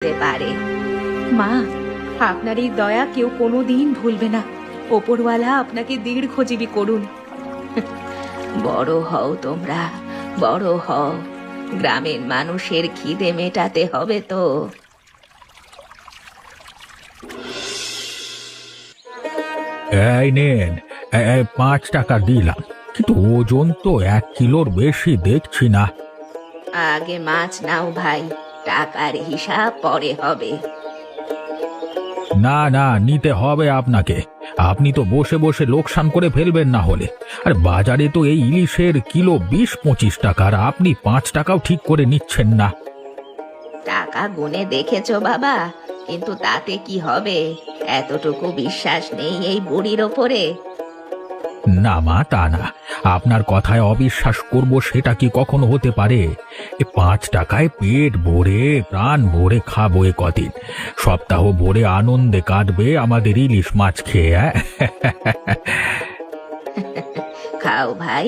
হতে পারে। মা, আপনার এই দয়া কেউ কোনোদিন ভুলবে না। ওপরওয়ালা আপনাকে দীর্ঘজীবী করুন। বড় হও তোমরা, বড় হও। গ্রামের মানুষের খিদে মেটাতে হবে তো। এই নেন, 5 টাকা দিলাম, কিন্তু ওজন তো 1 কিলোর বেশি দেখছি না। আগে মাছ নাও ভাই, টাকার হিসাব পরে হবে। না না, নিতে হবে আপনাকে। আপনি তো বসে বসে লোকসান করে ফেলবেন না হলে। আর বাজারে তো এই ইলিশের কিলো 20-25 টাকা, আর আপনি 5 টাকাও ঠিক করে নিচ্ছেন না। টাকা গুনে দেখেছো বাবা, কিন্তু তাতে কি হবে? এতটুকু বিশ্বাস নেই এই বুড়ির ওপরে? না মা, তা না। আপনার কথায় অবিশ্বাস করব সেটা কি কখনো হতে পারে? 5 টাকায় পেট ভরে প্রাণ ভরে খাবো এ কদিন। সপ্তাহ ভরে আনন্দে কাটবে আমাদের ইলিশ মাছ খেয়ে। খাও ভাই,